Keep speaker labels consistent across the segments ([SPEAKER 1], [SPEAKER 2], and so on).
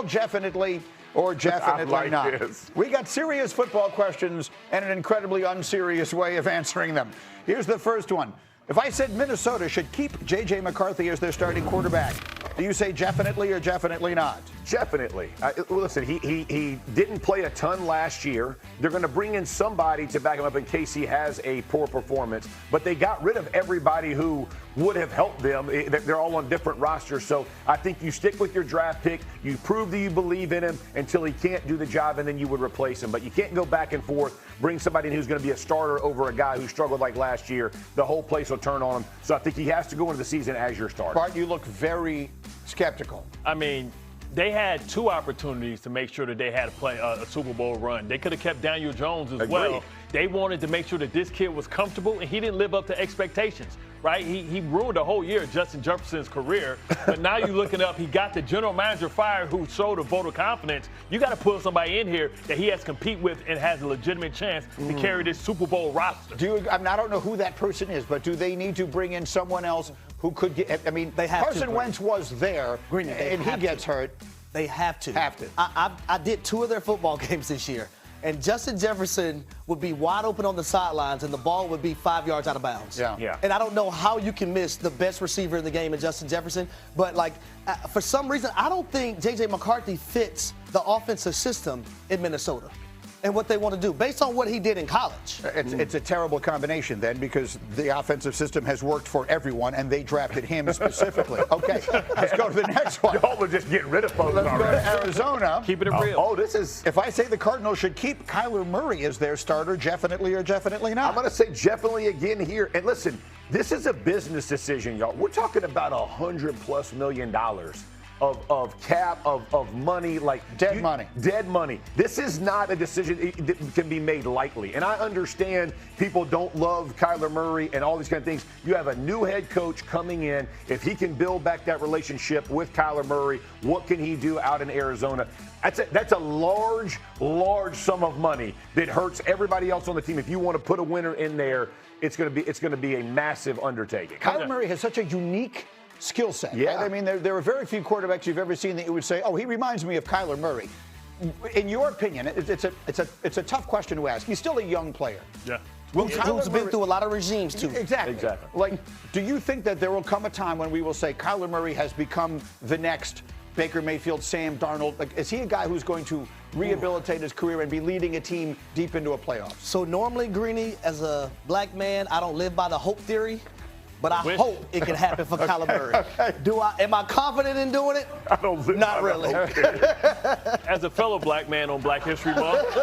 [SPEAKER 1] Definitely or definitely
[SPEAKER 2] like
[SPEAKER 1] not.
[SPEAKER 2] This.
[SPEAKER 1] We got serious football questions and an incredibly unserious way of answering them. Here's the first one. If I said Minnesota should keep J.J. McCarthy as their starting quarterback, do you say definitely or definitely not?
[SPEAKER 2] Definitely. Listen, he didn't play a ton last year. They're going to bring in somebody to back him up in case he has a poor performance. But they got rid of everybody who would have helped them. They're all on different rosters. So I think you stick with your draft pick. You prove that you believe in him until he can't do the job, and then you would replace him. But you can't go back and forth, bring somebody in who's going to be a starter over a guy who struggled like last year. The whole place will turn on him. So I think he has to go into the season as your starter.
[SPEAKER 1] Bart, you look very skeptical.
[SPEAKER 3] I mean, they had two opportunities to make sure that they had a Super Bowl run. They could have kept Daniel Jones as well. They wanted to make sure that this kid was comfortable, and he didn't live up to expectations, right? He ruined the whole year of Justin Jefferson's career. But now you're looking up, he got the general manager fired who showed a vote of confidence. You got to put somebody in here that he has to compete with and has a legitimate chance to carry this Super Bowl roster.
[SPEAKER 1] I don't know who that person is, but do they need to bring in someone else who could get, I mean, Carson Wentz was there, and he gets hurt.
[SPEAKER 4] They have to.
[SPEAKER 1] Have to.
[SPEAKER 4] I did 2 of their football games this year, and Justin Jefferson would be wide open on the sidelines, and the ball would be 5 yards out of bounds.
[SPEAKER 2] Yeah.
[SPEAKER 4] And I don't know how you can miss the best receiver in the game in Justin Jefferson, but, for some reason, I don't think J.J. McCarthy fits the offensive system in Minnesota and what they want to do based on what he did in college.
[SPEAKER 1] It's a terrible combination then, because the offensive system has worked for everyone and they drafted him specifically. Okay, let's go to the next one.
[SPEAKER 2] Y'all are just getting rid of folks
[SPEAKER 1] Let's go
[SPEAKER 2] already.
[SPEAKER 1] to Arizona.
[SPEAKER 3] Keeping it real.
[SPEAKER 2] This is.
[SPEAKER 1] If I say the Cardinals should keep Kyler Murray as their starter, definitely or definitely not?
[SPEAKER 2] I'm going to say definitely again here. And listen, this is a business decision, y'all. We're talking about $100+ million. Of cap, of money, like
[SPEAKER 1] dead money.
[SPEAKER 2] Dead money. This is not a decision that can be made lightly. And I understand people don't love Kyler Murray and all these kind of things. You have a new head coach coming in. If he can build back that relationship with Kyler Murray, what can he do out in Arizona? That's a large sum of money that hurts everybody else on the team. If you want to put a winner in there, it's going to be a massive undertaking.
[SPEAKER 1] Kyler Murray has such a unique skill set.
[SPEAKER 2] Yeah.
[SPEAKER 1] Right? I mean, there are very few quarterbacks you've ever seen that you would say, oh, he reminds me of Kyler Murray. In your opinion, it's a tough question to ask. He's still a young player.
[SPEAKER 3] Yeah.
[SPEAKER 4] Who's been through a lot of regimes, too.
[SPEAKER 1] Exactly.
[SPEAKER 2] Like,
[SPEAKER 1] do you think that there will come a time when we will say Kyler Murray has become the next Baker Mayfield, Sam Darnold? Like, is he a guy who's going to rehabilitate his career and be leading a team deep into a playoff?
[SPEAKER 4] So normally, Greeny, as a black man, I don't live by the hope theory. But I hope it can happen for Kyler Murray. Am I confident in doing it?
[SPEAKER 2] I don't live
[SPEAKER 4] Not really.
[SPEAKER 3] As a fellow black man on Black History Month,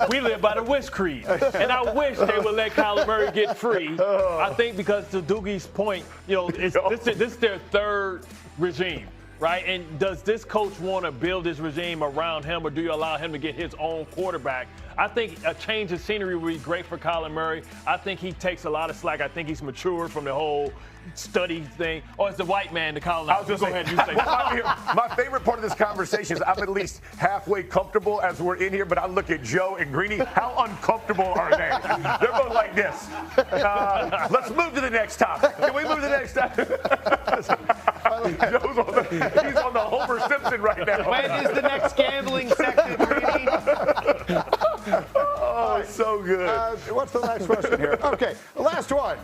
[SPEAKER 3] we live by the wish creed. And I wish they would let Kyler Murray get free. I think because to Doogie's point, this is their third regime. Right? And does this coach want to build this regime around him, or do you allow him to get his own quarterback? I think a change of scenery would be great for Kyler Murray. I think he takes a lot of slack. I think he's matured from the whole study thing. Or it's the white man to call out. Go ahead, you say.
[SPEAKER 2] My favorite part of this conversation is I'm at least halfway comfortable as we're in here, but I look at Joe and Greeny. How uncomfortable are they? They're both like this. Let's move to the next topic. Can we move to the next topic? He's on the Homer Simpson right now.
[SPEAKER 5] When is the next gambling section, Greeny?
[SPEAKER 2] Oh, it's so good.
[SPEAKER 1] What's the next question here? Okay, last one.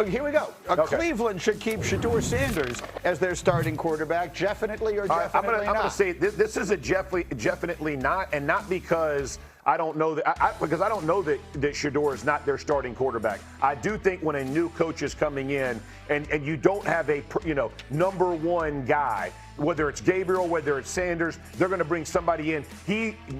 [SPEAKER 1] Here we go. Cleveland should keep Shedeur Sanders as their starting quarterback. Definitely or definitely not?
[SPEAKER 2] I'm going to say this is a definitely not, and not because I don't know that because I don't know that Shedeur is not their starting quarterback. I do think when a new coach is coming in and you don't have a number one guy, whether it's Gabriel, whether it's Sanders, they're going to bring somebody in.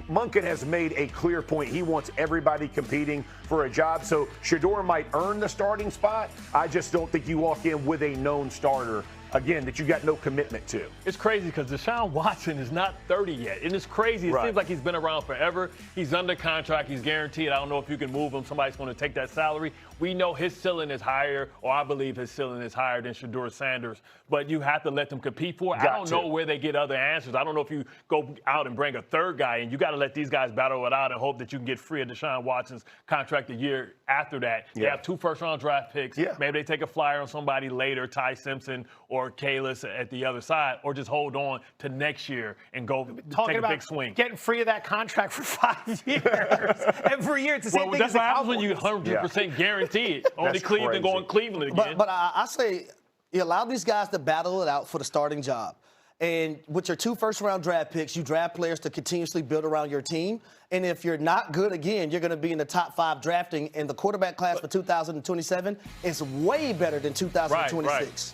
[SPEAKER 2] Monken has made a clear point. He wants everybody competing for a job. So Shedeur might earn the starting spot. I just don't think you walk in with a known starter, again, that you got no commitment to.
[SPEAKER 3] It's crazy because Deshaun Watson is not 30 yet. And it's crazy. It seems like he's been around forever. He's under contract. He's guaranteed. I don't know if you can move him. Somebody's going to take that salary. We know his ceiling is higher, or I believe his ceiling is higher than Shedeur Sanders. But you have to let them compete for it. I don't know where they get other answers. I don't know if you go out and bring a third guy in. You got to let these guys battle it out and hope that you can get free of Deshaun Watson's contract a year after that. They have 2 first-round draft picks. Maybe they take a flyer on somebody later, Ty Simpson or or Kalis at the other side, or just hold on to next year and go
[SPEAKER 5] Talking
[SPEAKER 3] take a
[SPEAKER 5] about
[SPEAKER 3] big swing.
[SPEAKER 5] getting free of that contract for 5 years. Every year, it's the same thing
[SPEAKER 3] That's
[SPEAKER 5] as the
[SPEAKER 3] what happens when
[SPEAKER 5] Cowboys.
[SPEAKER 3] you 100% guarantee it. Only Cleveland
[SPEAKER 2] crazy.
[SPEAKER 3] going Cleveland again.
[SPEAKER 4] But I say you allow these guys to battle it out for the starting job. And with your 2 first-round draft picks, you draft players to continuously build around your team. And if you're not good again, you're going to be in the top 5 drafting. And the quarterback class for 2027 is way better than 2026.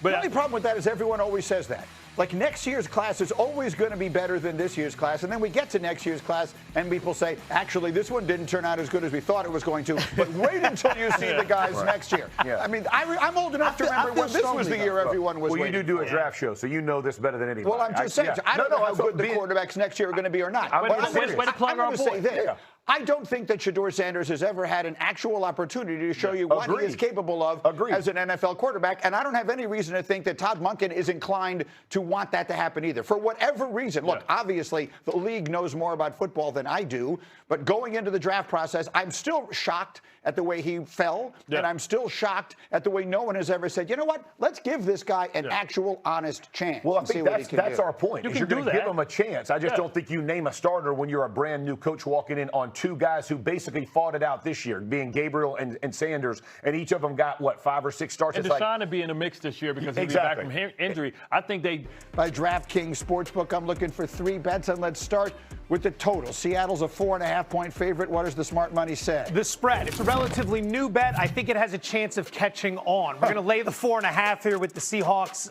[SPEAKER 1] But the only problem with that is everyone always says that. Like, next year's class is always going to be better than this year's class. And then we get to next year's class, and people say, actually, this one didn't turn out as good as we thought it was going to. But wait until you see the guys next year.
[SPEAKER 2] Yeah.
[SPEAKER 1] I mean, I'm old enough to remember when this was the year everyone was
[SPEAKER 2] Well,
[SPEAKER 1] waiting.
[SPEAKER 2] you do a draft show, so you know this better than anybody.
[SPEAKER 1] Well, I'm just saying, I don't know how good the
[SPEAKER 2] being-
[SPEAKER 1] quarterbacks next year are going to be or not.
[SPEAKER 2] I'm
[SPEAKER 1] But
[SPEAKER 2] gonna
[SPEAKER 1] I'm
[SPEAKER 2] say
[SPEAKER 1] serious.
[SPEAKER 2] this.
[SPEAKER 1] I'm going to say this.
[SPEAKER 2] Yeah.
[SPEAKER 1] I don't think that Shedeur Sanders has ever had an actual opportunity to show you what he is
[SPEAKER 2] Agreed.
[SPEAKER 1] capable of
[SPEAKER 2] Agreed.
[SPEAKER 1] as an NFL quarterback, and I don't have any reason to think that Todd Monken is inclined to want that to happen either. For whatever reason, look, obviously the league knows more about football than I do, but going into the draft process, I'm still shocked at the way he fell, and I'm still shocked at the way no one has ever said, you know what, let's give this guy an actual honest chance.
[SPEAKER 2] Well, I
[SPEAKER 1] and see
[SPEAKER 2] think
[SPEAKER 1] what he can
[SPEAKER 2] that's
[SPEAKER 1] do.
[SPEAKER 2] our point.
[SPEAKER 3] You
[SPEAKER 2] Is
[SPEAKER 3] can
[SPEAKER 2] you're going
[SPEAKER 3] do
[SPEAKER 2] to give
[SPEAKER 3] that.
[SPEAKER 2] him a chance. I just don't think you name a starter when you're a brand new coach walking in on 2 guys who basically fought it out this year, being Gabriel and Sanders, and each of them got, 5 or 6 starts?
[SPEAKER 3] And
[SPEAKER 2] It's
[SPEAKER 3] Deshaun to be in the mix this year because he'll
[SPEAKER 2] Exactly.
[SPEAKER 3] be back from injury. I think they
[SPEAKER 1] By DraftKings Sportsbook, I'm looking for 3 bets, and let's start with the total. Seattle's a 4.5-point favorite. What does the smart money say?
[SPEAKER 5] The spread. It's a relatively new bet. I think it has a chance of catching on. We're going to lay the 4.5 here with the Seahawks.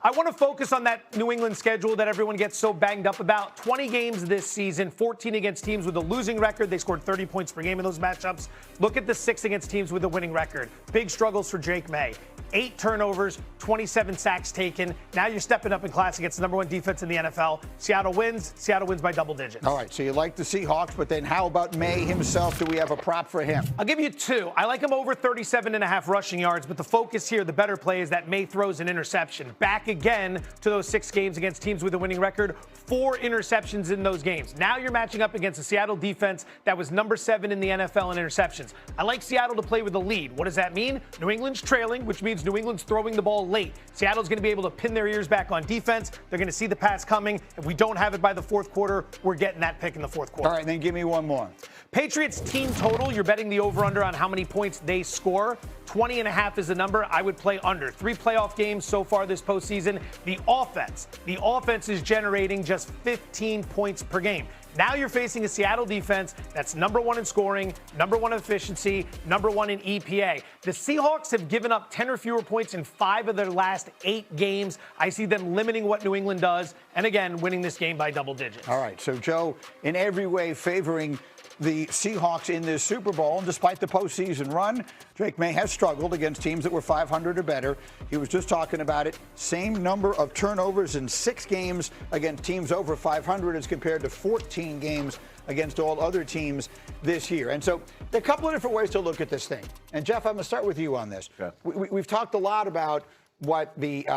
[SPEAKER 5] I want to focus on that New England schedule that everyone gets so banged up about. 20 games this season, 14 against teams with a losing record. They scored 30 points per game in those matchups. Look at the 6 against teams with a winning record. Big struggles for Drake May. 8 turnovers, 27 sacks taken. Now you're stepping up in class against the number 1 defense in the NFL. Seattle wins. Seattle wins by double digits.
[SPEAKER 1] All right, so you like the Seahawks, but then how about May himself? Do we have a prop for him?
[SPEAKER 5] I'll give you 2. I like him over 37.5 rushing yards, but the focus here, the better play is that May throws an interception. Back again to those 6 games against teams with a winning record. 4 interceptions in those games. Now you're matching up against a Seattle defense that was number 7 in the NFL in interceptions. I like Seattle to play with the lead. What does that mean? New England's trailing, which means New England's throwing the ball late. Seattle's going to be able to pin their ears back on defense. They're going to see the pass coming. If we don't have it by the 4th quarter, we're getting that pick in the 4th quarter.
[SPEAKER 1] All right, then give me one more.
[SPEAKER 5] Patriots team total, you're betting the over-under on how many points they score. 20.5 is the number. I would play under. 3 playoff games so far this postseason. The offense is generating just 15 points per game. Now you're facing a Seattle defense that's number 1 in scoring, number 1 in efficiency, number 1 in EPA. The Seahawks have given up 10 or fewer points in 5 of their last 8 games. I see them limiting what New England does, and again, winning this game by double digits.
[SPEAKER 1] All right, so Joe, in every way favoring the Seahawks in this Super Bowl, and despite the postseason run, Drake May has struggled against teams that were 500 or better. He was just talking about it. Same number of turnovers in 6 games against teams over 500 as compared to 14 games against all other teams this year. And so there are a couple of different ways to look at this thing. And Jeff, I'm going to start with you on this.
[SPEAKER 2] Okay.
[SPEAKER 1] We've talked a lot about what the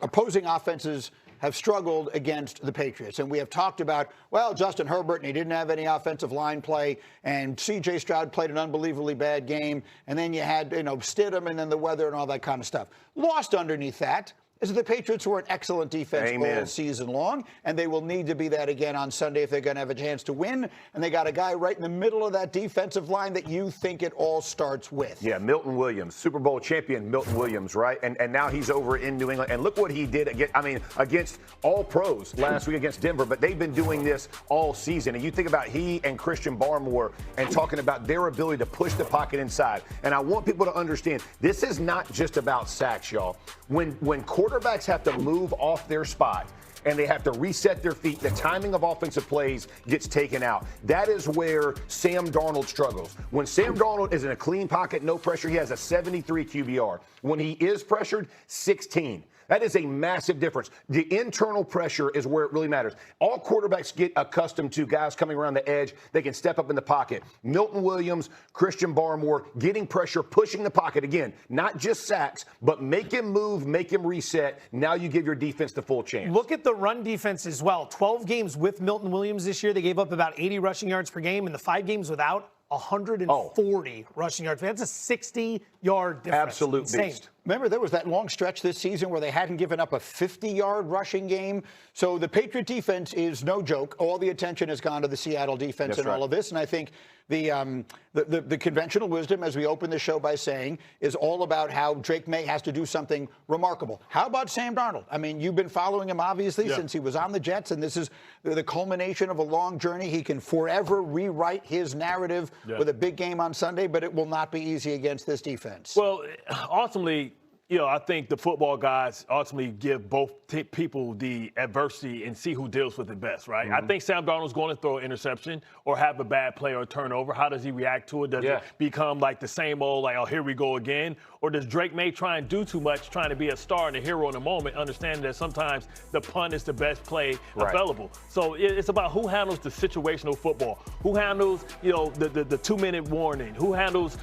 [SPEAKER 1] opposing offenses have struggled against the Patriots. And we have talked about, well, Justin Herbert, and he didn't have any offensive line play, and C.J. Stroud played an unbelievably bad game, and then you had, Stidham and then the weather and all that kind of stuff. Lost underneath that is that the Patriots were an excellent defense all season long, and they will need to be that again on Sunday if they're going to have a chance to win. And they got a guy right in the middle of that defensive line that you think it all starts with.
[SPEAKER 2] Yeah, Milton Williams, Super Bowl champion Milton Williams, right? And now he's over in New England. And look what he did against all pros last week against Denver. But they've been doing this all season. And you think about he and Christian Barmore and talking about their ability to push the pocket inside. And I want people to understand, this is not just about sacks, y'all. When quarterbacks have to move off their spot and they have to reset their feet, the timing of offensive plays gets taken out. That is where Sam Darnold struggles. When Sam Darnold is in a clean pocket, no pressure, he has a 73 QBR. When he is pressured, 16. That is a massive difference. The internal pressure is where it really matters. All quarterbacks get accustomed to guys coming around the edge. They can step up in the pocket. Milton Williams, Christian Barmore, getting pressure, pushing the pocket. Again, not just sacks, but make him move, make him reset. Now you give your defense the full chance.
[SPEAKER 5] Look at the run defense as well. 12 games with Milton Williams this year. They gave up about 80 rushing yards per game. In the 5 games without, 140 rushing yards. That's a 60-yard difference.
[SPEAKER 2] Absolute
[SPEAKER 5] Insane.
[SPEAKER 2] beast.
[SPEAKER 1] Remember, there was that long stretch this season where they hadn't given up a 50-yard rushing game. So the Patriot defense is no joke. All the attention has gone to the Seattle defense all of this. And I think the conventional wisdom, as we open the show by saying, is all about how Drake May has to do something remarkable. How about Sam Darnold? I mean, you've been following him, obviously, since he was on the Jets, and this is the culmination of a long journey. He can forever rewrite his narrative with a big game on Sunday, but it will not be easy against this defense.
[SPEAKER 3] Well, ultimately, I think the football guys ultimately give both people the adversity and see who deals with it best, right? I think Sam Darnold's going to throw an interception or have a bad play or a turnover. How does he react to it? Does it become like the same old, like, oh, here we go again? Or does Drake May try and do too much, trying to be a star and a hero in the moment, understanding that sometimes the punt is the best play available? So it's about who handles the situational football, who handles, the 2-minute warning, who handles,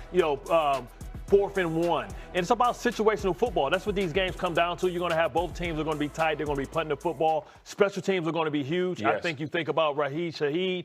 [SPEAKER 3] 4th and 1. And it's about situational football. That's what these games come down to. You're going to have both teams are going to be tight. They're going to be punting the football. Special teams are going to be huge. I think you think about Rashid Shaheed,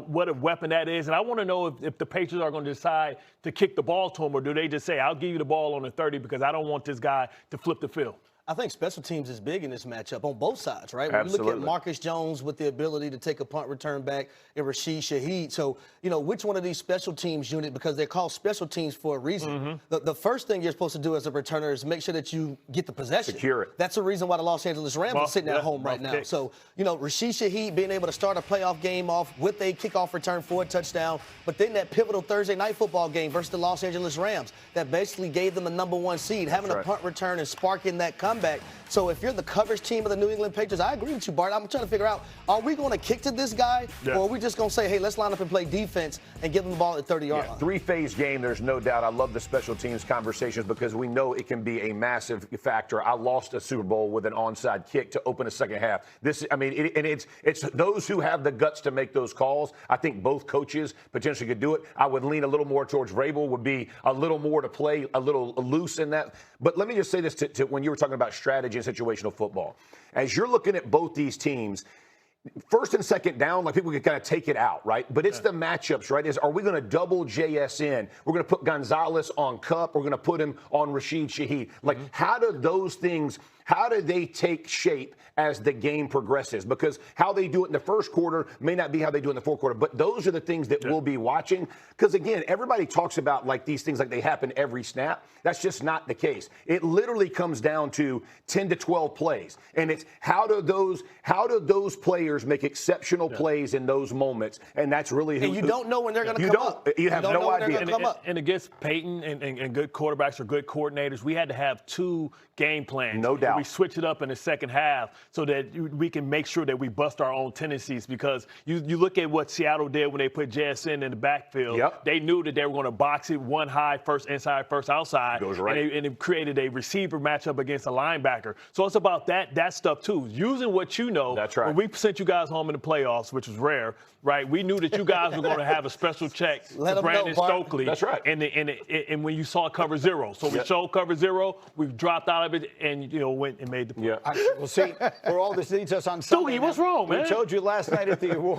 [SPEAKER 3] what a weapon that is. And I want to know if the Patriots are going to decide to kick the ball to him, or do they just say, I'll give you the ball on the 30 because I don't want this guy to flip the field.
[SPEAKER 4] I think special teams is big in this matchup on both sides, right? When you look at Marcus Jones with the ability to take a punt return back and Rashid Shaheed. So, which one of these special teams unit, because they're called special teams for a reason. The first thing you're supposed to do as a returner is make sure that you get the possession.
[SPEAKER 2] Secure it.
[SPEAKER 4] That's the reason why the Los Angeles Rams are sitting at home right now. So, Rashid Shaheed being able to start a playoff game off with a kickoff return for a touchdown, but then that pivotal Thursday night football game versus the Los Angeles Rams that basically gave them a #1 seed, having a punt return and sparking that comeback. So if you're the coverage team of the New England Patriots, I agree with you, Bart. I'm trying to figure out, are we going to kick to this guy, or are we just going to say, hey, let's line up and play defense and give them the ball at the 30-yard line?
[SPEAKER 2] Three-phase game, there's no doubt. I love the special teams conversations because we know it can be a massive factor. I lost a Super Bowl with an onside kick to open a second half. It's those who have the guts to make those calls. I think both coaches potentially could do it. I would lean a little more towards Vrabel, would be a little more to play, a little loose in that. But let me just say this to when you were talking about strategy and situational football. As you're looking at both these teams, first and second down, like people can kind of take it out, right? But it's the matchups, right? Are we going to double JSN? We're going to put Gonzalez on Kupp. We're going to put him on Rashid Shaheed. Like, how do those things, how do they take shape as the game progresses? Because how they do it in the first quarter may not be how they do it in the fourth quarter. But those are the things that we'll be watching. Because, again, everybody talks about, like, these things like they happen every snap. That's just not the case. It literally comes down to 10 to 12 plays. And it's how do those players make exceptional plays in those moments? And that's really
[SPEAKER 4] you don't know when they're going to come up.
[SPEAKER 2] You have no idea.
[SPEAKER 3] And against Peyton and good quarterbacks or good coordinators, we had to have 2 game plans.
[SPEAKER 2] No doubt.
[SPEAKER 3] We switch it up in the second half so that we can make sure that we bust our own tendencies, because you look at what Seattle did when they put JSN in the backfield. They knew that they were going to box it one high, first inside, first outside.
[SPEAKER 2] Goes right.
[SPEAKER 3] And it created a receiver matchup against a linebacker. So it's about that stuff too. Using what you know. That's right. When we sent you guys home in the playoffs, which was rare, right? We knew that you guys were going to have a special check for Brandon Stokely.
[SPEAKER 2] That's right.
[SPEAKER 3] And when you saw cover 0. So we showed cover 0, we've dropped out of it and went and made the play.
[SPEAKER 1] We'll see where all this leads us on Sunday.
[SPEAKER 3] Stokely, what's wrong, man?
[SPEAKER 1] We told you last night at the awards.